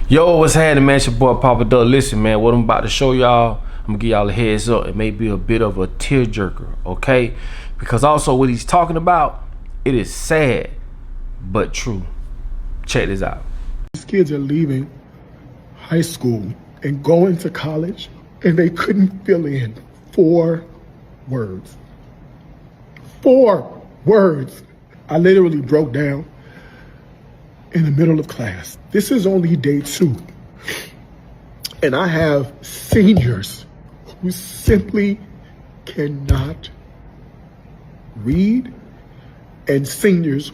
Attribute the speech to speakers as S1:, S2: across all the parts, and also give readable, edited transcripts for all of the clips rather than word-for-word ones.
S1: Yo, what's happening, man? It's your boy Papa Duck. Listen, man, what I'm about to show y'all, I'm gonna give y'all a heads up. It may be a bit of a tearjerker, okay? Because also what he's talking about, it is sad, but true. Check this out.
S2: These kids are leaving high school and going to college, and they couldn't fill in 4 words. 4 words. I literally broke down in the middle of class. This is only day 2. And I have seniors who simply cannot read and seniors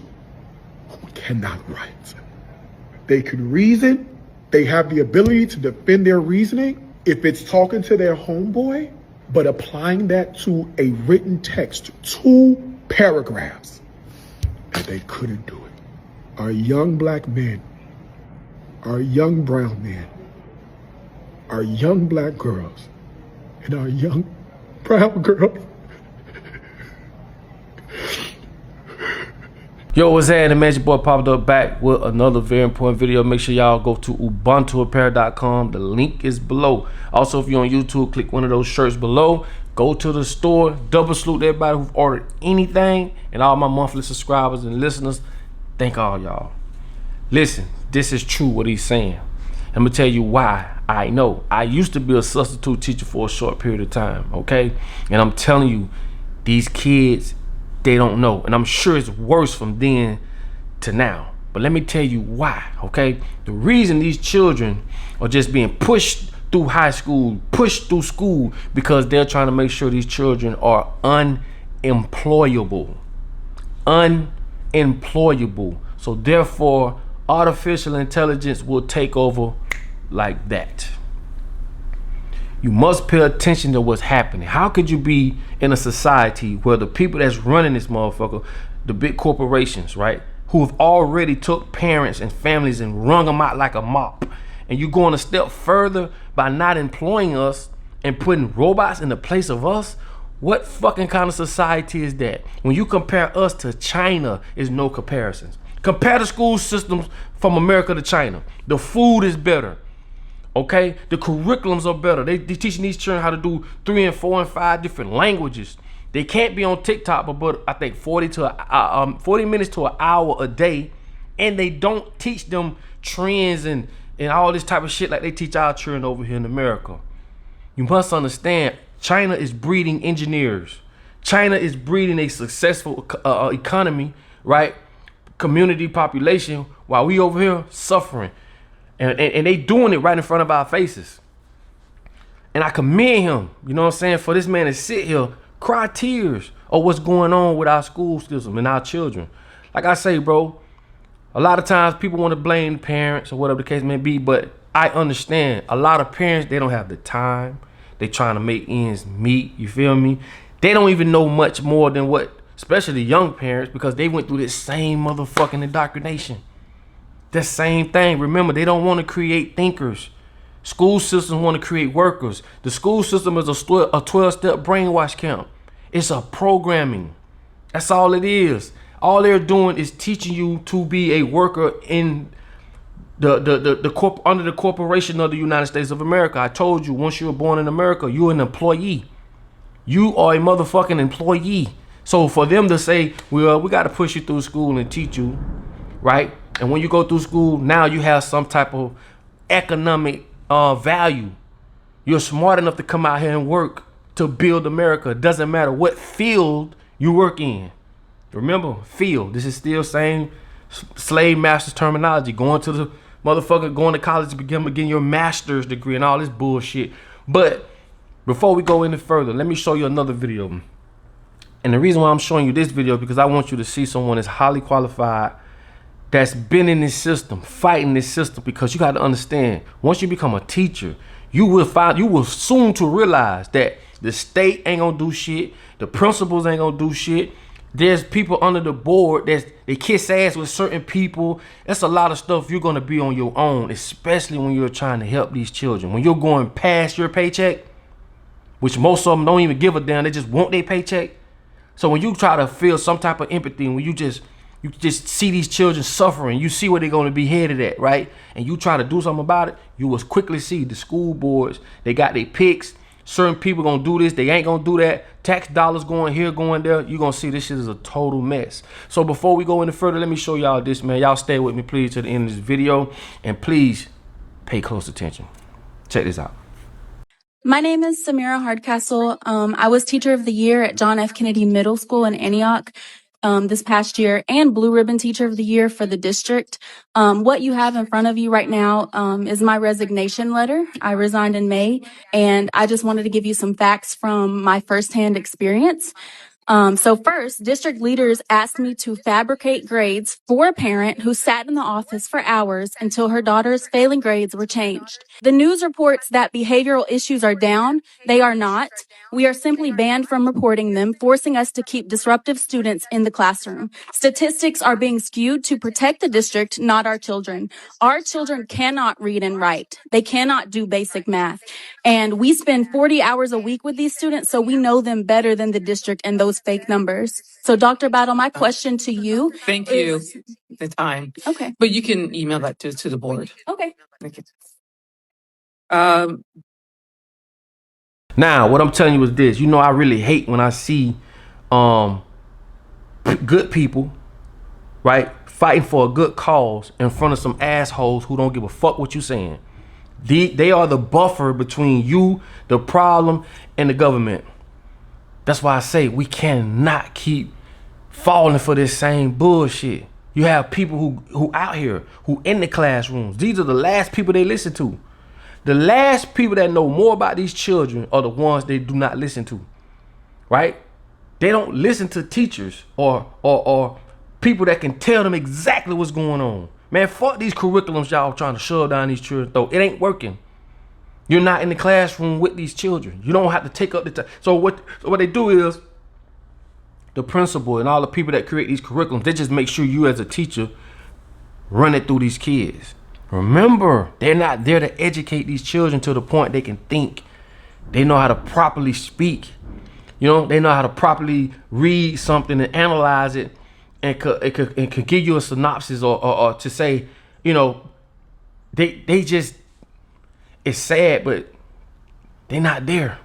S2: who cannot write. They can reason. They have the ability to defend their reasoning if it's talking to their homeboy, but applying that to a written text, 2 paragraphs, and they couldn't do it. Our young black men, our young brown men, our young black girls, and our young brown girls.
S1: Yo, what's happening, man? It's your boy Papa Duck back with another very important video. Make sure y'all go to ubuntuapparel.com. The link is below. Also, if you're on YouTube, click one of those shirts below. Go to the store. Double salute to everybody who've ordered anything, and all my monthly subscribers and listeners. Thank all y'all. Listen, this is true what he's saying. I'm gonna tell you why I know. I used to be a substitute teacher for a short period of time, okay? And I'm telling you, these kids, they don't know. And I'm sure it's worse from then to now. But let me tell you why, okay? The reason these children are just being pushed through high school, pushed through school, because they're trying to make sure these children are unemployable. Unemployable. So therefore, artificial intelligence will take over like that. You must pay attention to what's happening. How could you be in a society where the people that's running this motherfucker, the big corporations, right, who have already took parents and families and wrung them out like a mop, and you going a step further by not employing us and putting robots in the place of us? What fucking kind of society is that? When you compare us to China, is no comparisons. Compare the school systems from America to China. The food is better, okay? The curriculums are better. They teaching these children how to do 3 and 4 and 5 different languages. They can't be on TikTok but I think 40 minutes to an hour a day, and they don't teach them trends and all this type of shit like they teach our children over here in America. You must understand, China is breeding engineers. China is breeding a successful economy, right? Community population, while we over here suffering. And they doing it right in front of our faces. And I commend him, you know what I'm saying, for this man to sit here, cry tears of what's going on with our school system and our children. Like I say, bro, a lot of times people want to blame parents or whatever the case may be, but I understand a lot of parents, they don't have the time. They trying to make ends meet, you feel me? They don't even know much more than what, especially young parents, because they went through this same motherfucking indoctrination. The same thing. Remember, they don't want to create thinkers. School systems want to create workers. The school system is a 12-step brainwash camp. It's a programming. That's all it is. All they're doing is teaching you to be a worker in under the corporation of the United States of America. I told you, once you were born in America, you're an employee. You are a motherfucking employee. So for them to say, well, we got to push you through school and teach you, right? And when you go through school, now you have some type of economic value. You're smart enough to come out here and work to build America. It doesn't matter what field you work in. Remember, field. This is still same slave master's terminology. Going to college to begin your master's degree and all this bullshit. But before we go any further, let me show you another video. And the reason why I'm showing you this video is because I want you to see someone that's highly qualified, that's been in this system, fighting this system. Because you got to understand, once you become a teacher, you will soon to realize that the state ain't gonna do shit, the principals ain't gonna do shit. There's people under the board they kiss ass with certain people. That's a lot of stuff you're gonna be on your own, especially when you're trying to help these children. When you're going past your paycheck, which most of them don't even give a damn, they just want their paycheck. So when you try to feel some type of empathy, when you just You just see these children suffering. You see where they're going to be headed at, right? And you try to do something about it, you will quickly see the school boards, they got their picks. Certain people going to do this, they ain't going to do that. Tax dollars going here, going there. You're going to see this shit is a total mess. So before we go any further, let me show y'all this, man. Y'all stay with me, please, to the end of this video. And please pay close attention. Check this out.
S3: My name is Samira Hardcastle. I was Teacher of the Year at John F. Kennedy Middle School in Antioch this past year, and Blue Ribbon Teacher of the Year for the district. What you have in front of you right now is my resignation letter. I resigned in May, and I just wanted to give you some facts from my firsthand experience. So first, district leaders asked me to fabricate grades for a parent who sat in the office for hours until her daughter's failing grades were changed. The news reports that behavioral issues are down. They are not. We are simply banned from reporting them, forcing us to keep disruptive students in the classroom. Statistics are being skewed to protect the district, not our children. Our children cannot read and write. They cannot do basic math. And we spend 40 hours a week with these students, so we know them better than the district and those fake numbers. So Dr. Battle, my question to you.
S4: Thank you. The time.
S3: Okay.
S4: But you can email that to the board.
S3: Okay.
S4: Okay.
S1: Now, what I'm telling you is this. You know, I really hate when I see good people, right, fighting for a good cause in front of some assholes who don't give a fuck what you saying. They are the buffer between you, the problem, and the government. That's why I say we cannot keep falling for this same bullshit. You have people who out here, who in the classrooms. These are the last people they listen to. The last people that know more about these children are the ones they do not listen to, right? They don't listen to teachers or people that can tell them exactly what's going on. Man, fuck these curriculums y'all trying to shove down these children's throat. It ain't working. You're not in the classroom with these children. You don't have to take up the time. So what they do is, the principal and all the people that create these curriculums, they just make sure you as a teacher run it through these kids. Remember, they're not there to educate these children to the point they can think. They know how to properly speak. You know, they know how to properly read something and analyze it, and could give you a synopsis or to say, you know, they just, it's sad, but they're not there.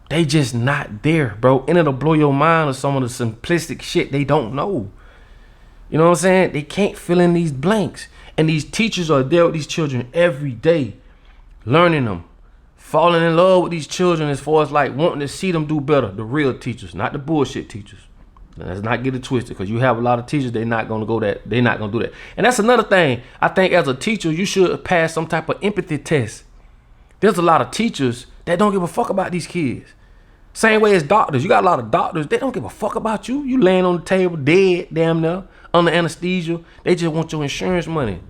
S1: They just not there, bro. And it'll blow your mind of some of the simplistic shit they don't know. You know what I'm saying? They can't fill in these blanks. And these teachers are there with these children every day, learning them, falling in love with these children as far as like wanting to see them do better. The real teachers, not the bullshit teachers. Let's not get it twisted, because you have a lot of teachers, they're not gonna go that, they're not gonna do that. And that's another thing. I think as a teacher, you should pass some type of empathy test. There's a lot of teachers that don't give a fuck about these kids. Same way as doctors. You got a lot of doctors, they don't give a fuck about you. You laying on the table, dead, damn near, under anesthesia. They just want your insurance money.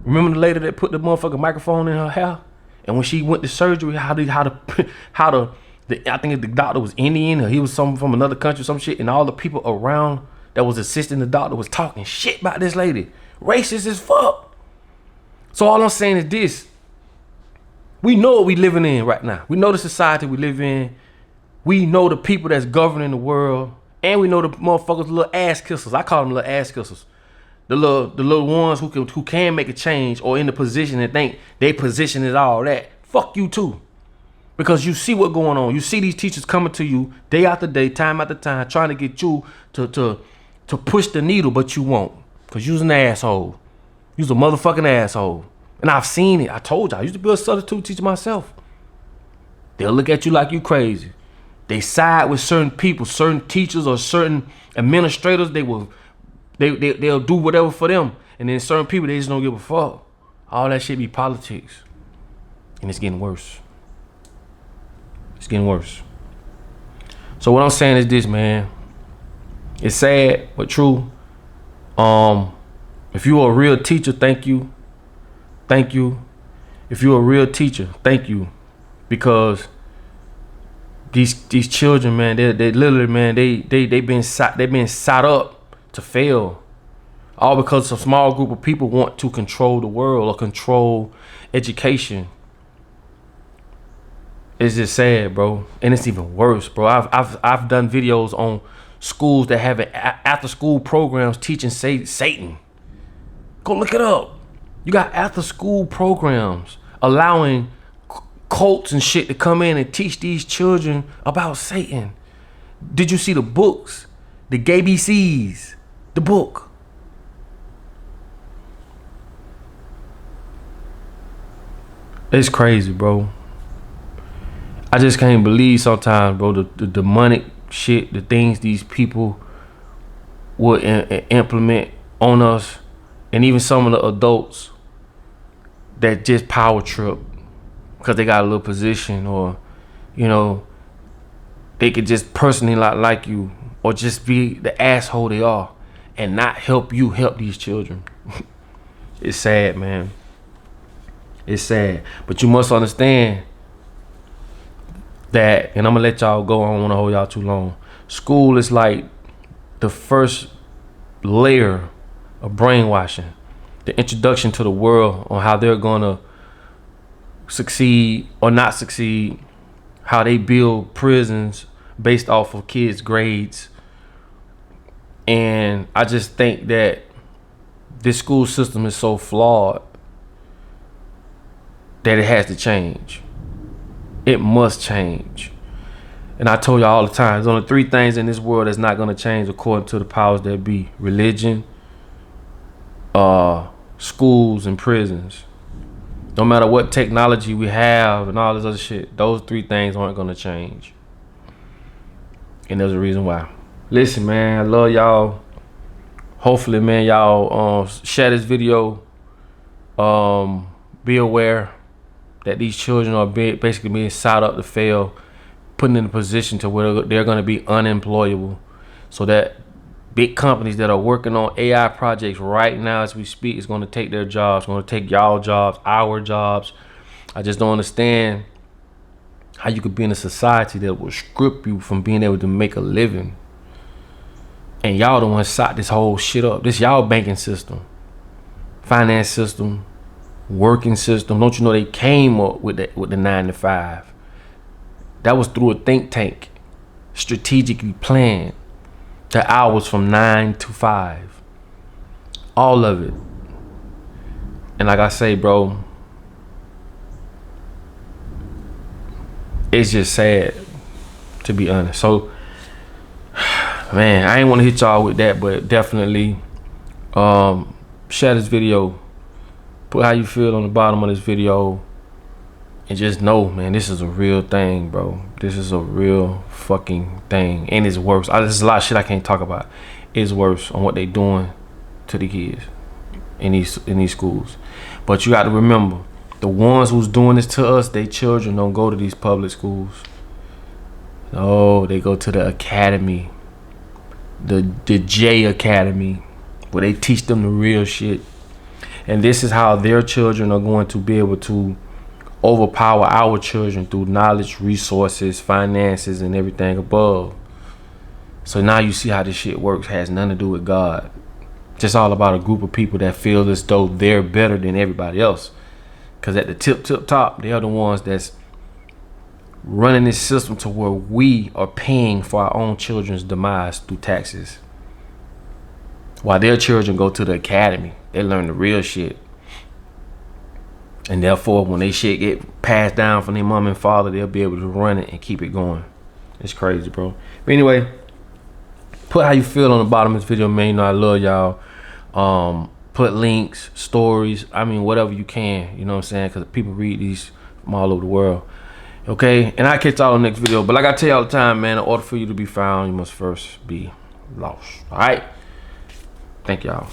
S1: Remember the lady that put the motherfucking microphone in her hair? And when she went to surgery, I think the doctor was Indian, or he was some from another country, some shit, and all the people around that was assisting the doctor was talking shit about this lady. Racist as fuck. So all I'm saying is this. We know what we living in right now. We know the society we live in. We know the people that's governing the world. And we know the motherfuckers, little ass kissers. I call them little ass kissers. The little ones who can make a change, or in the position and think their position is all that. Fuck you too. Because you see what's going on. You see these teachers coming to you day after day, time after time, trying to get you to push the needle, but you won't. Because you's an asshole. You's a motherfucking asshole. And I've seen it. I told y'all. I used to be a substitute teacher myself. They'll look at you like you crazy. They side with certain people, certain teachers or certain administrators. They'll do whatever for them. And then certain people, they just don't give a fuck. All that shit be politics. And it's getting worse. It's getting worse. So what I'm saying is this, man. It's sad, but true. If you're a real teacher, thank you. Thank you. If you're a real teacher, thank you. Because these children, man, they literally, man, they've been set up to fail. All because a small group of people want to control the world or control education. It's just sad, bro. And it's even worse, bro. I've done videos on schools that have after school programs teaching Satan. Go look it up. You got after school programs allowing cults and shit to come in and teach these children about Satan. Did you see the books? The GBCs, the book. It's crazy, bro. I just can't believe sometimes, bro, the demonic shit, the things these people would implement on us, and even some of the adults that just power trip because they got a little position, or, you know, they could just personally not like you, or just be the asshole they are and not help you help these children. It's sad, man. It's sad. But you must understand that, and I'm gonna let y'all go. I don't wanna hold y'all too long. School is like the first layer of brainwashing, the introduction to the world on how they're gonna succeed or not succeed, how they build prisons based off of kids' grades. And I just think that this school system is so flawed that it has to change. It must change. And I told y'all all the time, there's only 3 things in this world that's not going to change according to the powers that be: religion, schools, and prisons. No matter what technology we have and all this other shit, those 3 things aren't going to change. And there's a reason why. Listen, man, I love y'all. Hopefully, man, y'all share this video. Be aware that these children are basically being set up to fail, put in a position to where they're going to be unemployable, so that big companies that are working on AI projects right now as we speak is going to take their jobs, going to take y'all jobs, our jobs. I just don't understand how you could be in a society that will strip you from being able to make a living. And y'all the ones set this whole shit up. This y'all banking system, finance system, working system. Don't you know they came up with the 9 to 5? That was through a think tank, strategically planned. The hours from 9 to 5, all of it. And like I say, bro, it's just sad, to be honest. So, man, I ain't want to hit y'all with that, but definitely share this video. Put how you feel on the bottom of this video, and just know, man, this is a real thing, bro. This is a real fucking thing, and it's worse. There's a lot of shit I can't talk about. It's worse on what they doing to the kids in these schools. But you got to remember, the ones who's doing this to us, they children don't go to these public schools. No, they go to the academy, the J Academy, where they teach them the real shit. And this is how their children are going to be able to overpower our children through knowledge, resources, finances, and everything above. So now you see how this shit works. It has nothing to do with God. Just all about a group of people that feel as though they're better than everybody else. Because at the tip top, they are the ones that's running this system to where we are paying for our own children's demise through taxes. While their children go to the academy, they learn the real shit. And therefore, when they shit get passed down from their mom and father, they'll be able to run it and keep it going. It's crazy, bro. But anyway, put how you feel on the bottom of this video, man. You know I love y'all. Put links, stories, I mean, whatever you can. You know what I'm saying? Because people read these from all over the world. Okay? And I'll catch y'all in the next video. But like I tell you all the time, man, in order for you to be found, you must first be lost. All right? Thank y'all.